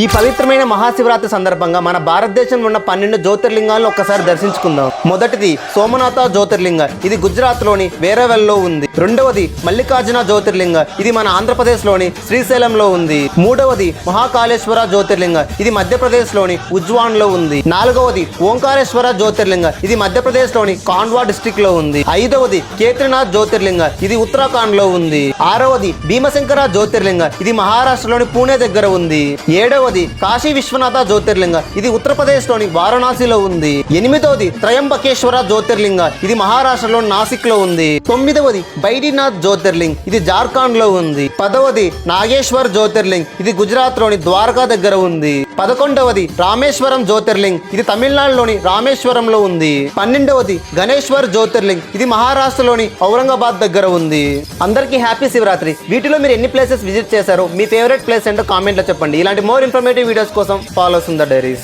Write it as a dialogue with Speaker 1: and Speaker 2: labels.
Speaker 1: ఈ పవిత్రమైన మహాశివరాత్రి సందర్భంగా మన భారతదేశంలో ఉన్న 12 జ్యోతిర్లింగాలను ఒక్కసారి దర్శించుకుందాం. మొదటిది సోమనాథ జ్యోతిర్లింగ, ఇది గుజరాత్లోని వేరవెల్లో ఉంది. రెండవది మల్లికార్జున జ్యోతిర్లింగ, ఇది మన ఆంధ్రప్రదేశ్లోని శ్రీశైలంలో ఉంది. మూడవది మహాకాళేశ్వర జ్యోతిర్లింగ, ఇది మధ్యప్రదేశ్లోని ఉజ్వాన్లో ఉంది. నాలుగవది ఓంకారేశ్వర జ్యోతిర్లింగ, ఇది మధ్యప్రదేశ్లోని కాండ్వా డిస్ట్రిక్ట్ లో ఉంది. ఐదవది కేత్రినాథ్ జ్యోతిర్లింగ, ఇది ఉత్తరాఖండ్ లో ఉంది. ఆరవది భీమశంకర జ్యోతిర్లింగ, ఇది మహారాష్ట్రలోని పూణే దగ్గర ఉంది. ఏడవది కాశీ విశ్వనాథ జ్యోతిర్లింగ, ఇది ఉత్తరప్రదేశ్ లోని వారణాసిలో ఉంది. ఎనిమిదవది త్రయంబకేశ్వర జ్యోతిర్లింగ, ఇది మహారాష్ట్రలోని నాసిక్ లో ఉంది. తొమ్మిదవది బైడీనాథ్ జ్యోతిర్లింగ్, ఇది జార్ఖండ్ లో ఉంది. పదవది నాగేశ్వర్ జ్యోతిర్లింగ్, ఇది గుజరాత్ లోని ద్వారకా దగ్గర ఉంది. 11వది రామేశ్వరం జ్యోతిర్లింగ్, ఇది తమిళనాడులోని రామేశ్వరంలో ఉంది. 12వది గణేశ్వర్ జ్యోతిర్లింగ్, ఇది మహారాష్ట్రలోని ఔరంగాబాద్ దగ్గర ఉంది. అందరికీ హ్యాపీ శివరాత్రి. వీటిలో మీరు ఎన్ని ప్లేసెస్ విజిట్ చేశారో, మీ ఫేవరెట్ ప్లేస్ ఏంటో కామెంట్లో చెప్పండి. ఇలాంటి మోర్ ఇన్ఫర్మేటివ్ వీడియోస్ కోసం ఫాలో సుందర్ డైరీస్.